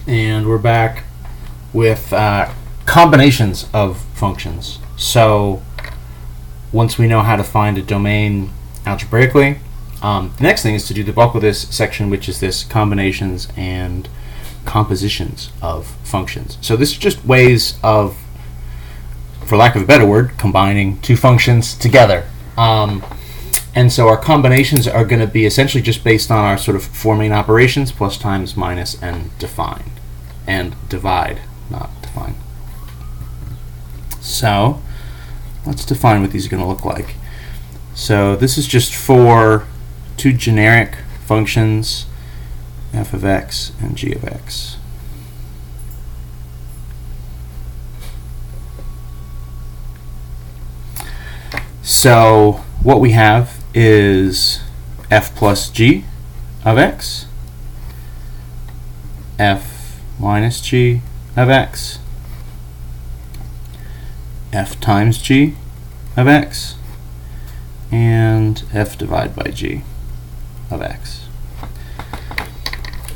And we're back with combinations of functions. So once we know how to find a domain algebraically, the next thing is to do the bulk of this section, which is this combinations and compositions of functions. So this is just ways of, for lack of a better word, combining two functions together. And so our combinations are going to be essentially just based on our sort of four main operations: plus, times, minus, and define. And divide, not define. So let's define what these are going to look like. So this is just for two generic functions, f of x and g of x. So what we have is f plus g of x, f minus g of x, f times g of x, and f divided by g of x.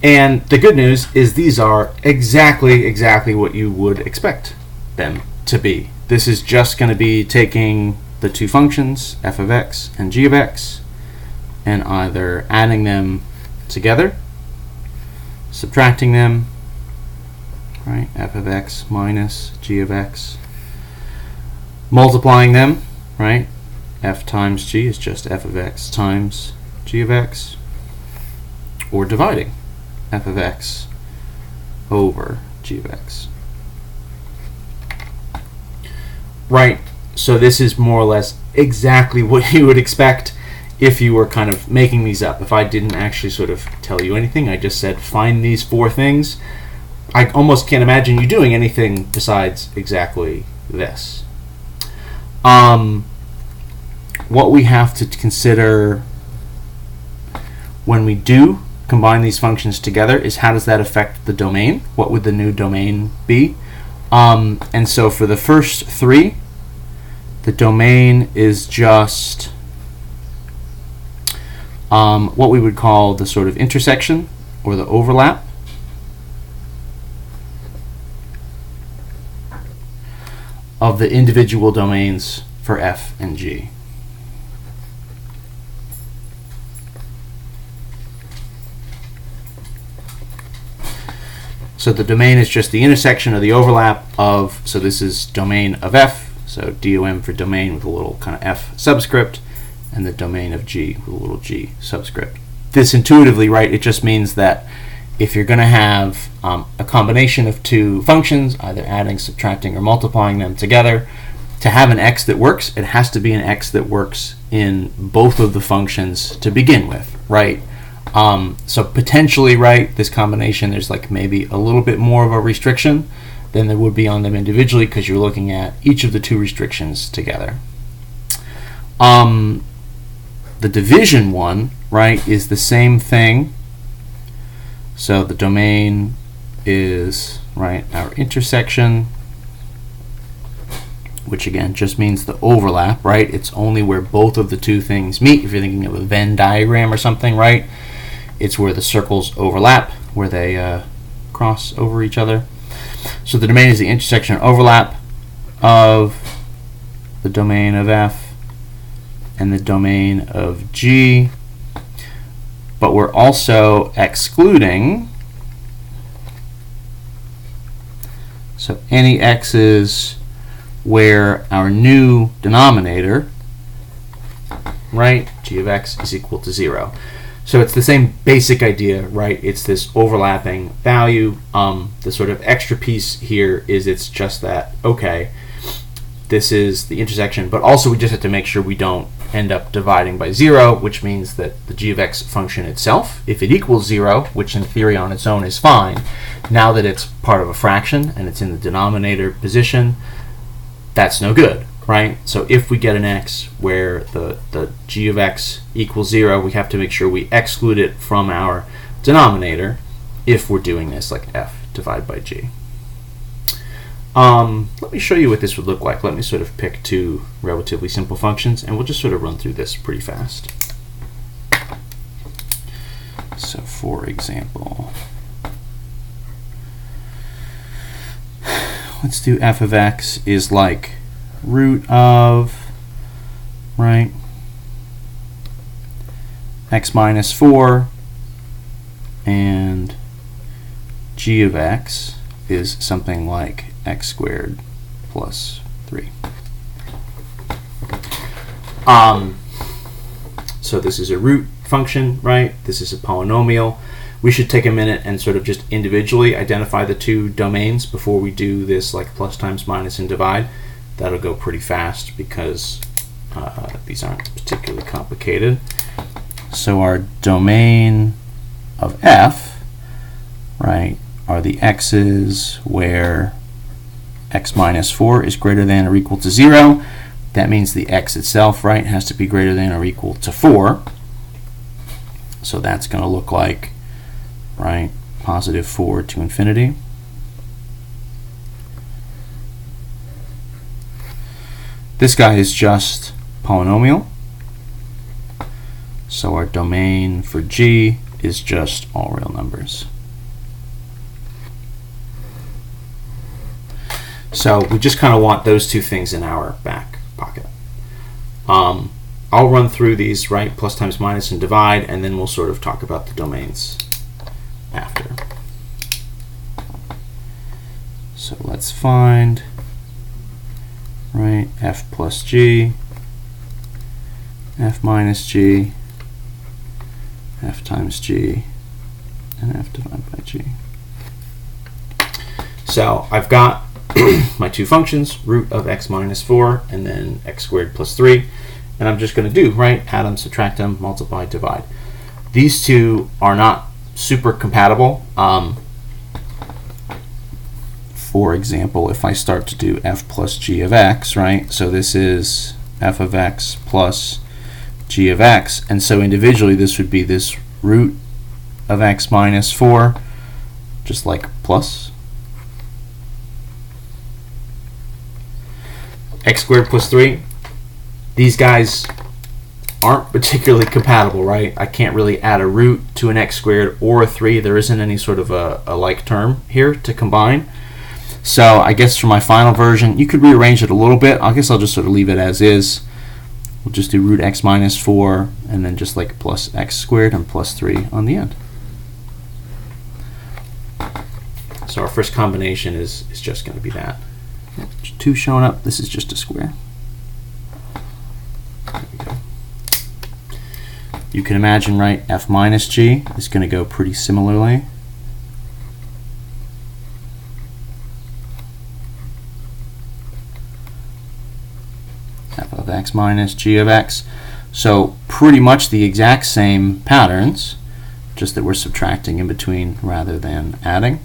And the good news is these are exactly what you would expect them to be. This is just going to be taking the two functions, f of x and g of x, and either adding them together, subtracting them, right, f of x minus g of x, multiplying them, right, f times g is just f of x times g of x, or dividing f of x over g of x. Right, so this is more or less exactly what you would expect if you were kind of making these up. If I didn't actually sort of tell you anything, I just said find these four things, I almost can't imagine you doing anything besides exactly this. What we have to consider when we do combine these functions together is how does that affect the domain? What would the new domain be? And so for the first three, the domain is just what we would call the sort of intersection or the overlap of the individual domains for f and g. So the domain is just the intersection or the overlap of, so this is domain of f, so DOM for domain with a little kind of f subscript, and the domain of g with a little g subscript. This intuitively, right, it just means that if you're going to have a combination of two functions, either adding, subtracting, or multiplying them together, to have an x that works, it has to be an x that works in both of the functions to begin with, right? So potentially, right, this combination, there's like maybe a little bit more of a restriction than there would be on them individually because you're looking at each of the two restrictions together. The division one, right, is the same thing. So the domain is, right, our intersection, which again just means the overlap, right? It's only where both of the two things meet. If you're thinking of a Venn diagram or something, right, it's where the circles overlap, where they cross over each other. So the domain is the intersection or overlap of the domain of f and the domain of g, but we're also excluding, so any x's where our new denominator, right, g of x is equal to 0. So it's the same basic idea, right? It's this overlapping value. The sort of extra piece here is it's just that, okay, this is the intersection, but also we just have to make sure we don't end up dividing by 0, which means that the g of x function itself, if it equals 0, which in theory on its own is fine, now that it's part of a fraction and it's in the denominator position, that's no good, right? So if we get an x where the g of x equals 0, we have to make sure we exclude it from our denominator if we're doing this, like f divided by g. Let me show you what this would look like. Let me sort of pick two relatively simple functions, and we'll just sort of run through this pretty fast. So for example, let's do f of x is like root of, right, x minus 4, and g of x is something like x squared plus 3. So this is a root function, right? This is a polynomial. We should take a minute and sort of just individually identify the two domains before we do this like plus times minus and divide. That'll go pretty fast because these aren't particularly complicated. So our domain of f, right, are the x's where x minus 4 is greater than or equal to 0. That means the x itself, right, has to be greater than or equal to 4. So that's going to look like, right, positive 4 to infinity. This guy is just polynomial. So our domain for g is just all real numbers. So we just kind of want those two things in our back pocket. I'll run through these, right, plus times minus and divide, and then we'll sort of talk about the domains after. So let's find, right, f plus g, f minus g, f times g, and f divided by g. So I've got my two functions, root of x minus 4 and then x squared plus 3. And I'm just going to do, right, add them, subtract them, multiply, divide. These two are not super compatible. For example, if I start to do f plus g of x, right, so this is f of x plus g of x, and so individually this would be this root of x minus 4, just like plus x squared plus 3. These guys aren't particularly compatible, right? I can't really add a root to an x squared or a 3. There isn't any sort of a like term here to combine. So I guess for my final version, you could rearrange it a little bit. I guess I'll just sort of leave it as is. We'll just do root x minus 4 and then just like plus x squared and plus 3 on the end. So our first combination is just going to be that. 2 showing up. This is just a square. There we go. You can imagine, right, f minus g is going to go pretty similarly. F of x minus g of x. So pretty much the exact same patterns, just that we're subtracting in between rather than adding.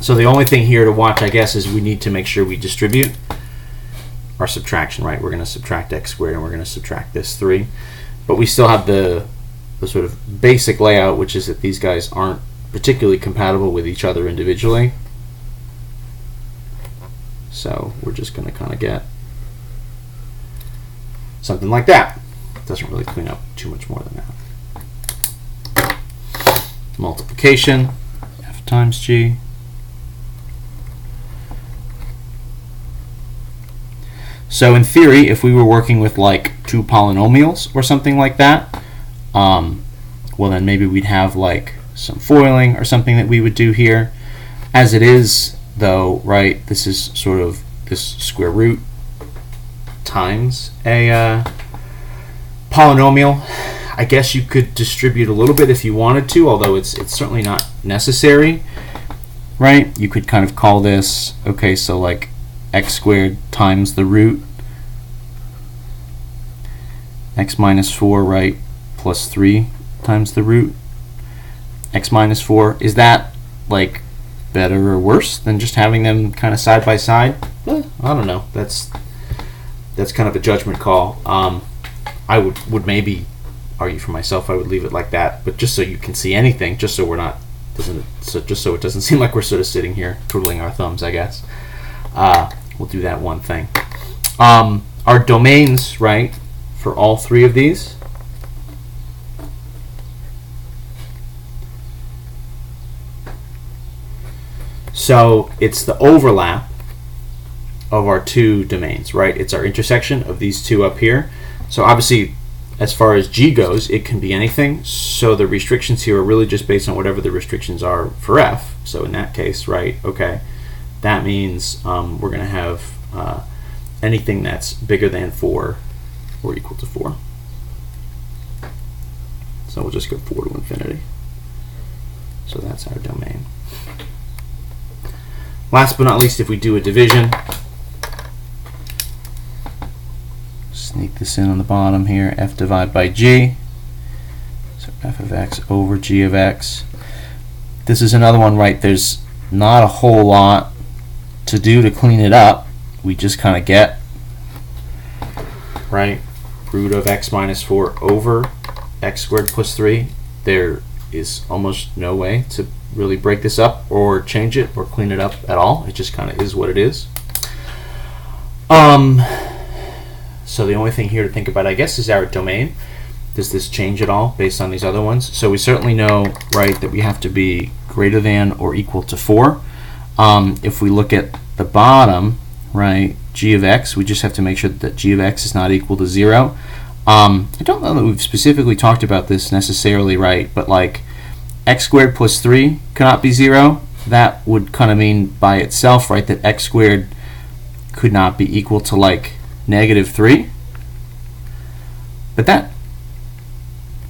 So the only thing here to watch, I guess, is we need to make sure we distribute our subtraction, right? We're going to subtract x squared and we're going to subtract this 3. But we still have the sort of basic layout, which is that these guys aren't particularly compatible with each other individually. So we're just going to kind of get something like that. It doesn't really clean up too much more than that. Multiplication, f times g. So in theory, if we were working with like two polynomials or something like that, well then maybe we'd have like some foiling or something that we would do here. As it is though, right, this is sort of this square root times a polynomial. I guess you could distribute a little bit if you wanted to, although it's certainly not necessary, right? You could kind of call this, okay, so like x squared times the root x minus 4, right, plus 3 times the root x minus 4. Is that like better or worse than just having them kind of side by side? I don't know. That's kind of a judgment call. I would maybe argue for myself I would leave it like that, but just so you can see anything, just so we're not just so it doesn't seem like we're sort of sitting here twiddling our thumbs, I guess. We'll do that one thing. Our domains, right, for all three of these So it's the overlap of our two domains, right? It's our intersection of these two up here. So obviously, as far as G goes, it can be anything. So the restrictions here are really just based on whatever the restrictions are for F. So in that case, right, okay, that means we're going to have anything that's bigger than 4 or equal to 4. So we'll just go 4 to infinity. So that's our domain. Last but not least, if we do a division, sneak this in on the bottom here, f divided by g, so f of x over g of x. This is another one, right? There's not a whole lot to do to clean it up. We just kind of get, right, root of x minus 4 over x squared plus 3. There is almost no way to really break this up or change it or clean it up at all. It just kind of is what it is. So the only thing here to think about, I guess, is our domain. Does this change at all based on these other ones? So we certainly know, right, that we have to be greater than or equal to 4. If we look at the bottom, right, g of x, we just have to make sure that g of x is not equal to 0. I don't know that we've specifically talked about this necessarily, right, but like x squared plus 3 cannot be 0. That would kind of mean by itself, right, that x squared could not be equal to like negative 3. But that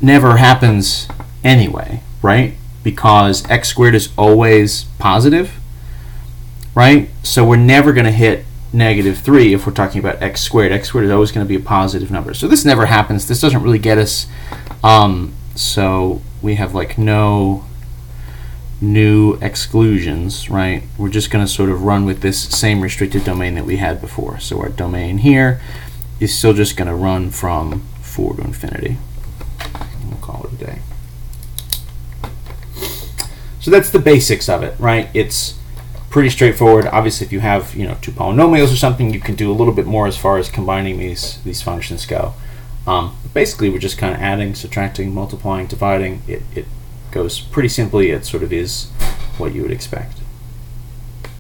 never happens anyway, right? Because x squared is always positive, right? So we're never going to hit negative 3 if we're talking about x squared. X squared is always going to be a positive number. So this never happens. This doesn't really get us. So we have like no new exclusions, right? We're just going to sort of run with this same restricted domain that we had before. So our domain here is still just going to run from 4 to infinity. We'll call it a day. So that's the basics of it, right? It's pretty straightforward. Obviously, if you have, two polynomials or something, you can do a little bit more as far as combining these functions go. Basically, we're just kind of adding, subtracting, multiplying, dividing. It goes pretty simply. It sort of is what you would expect.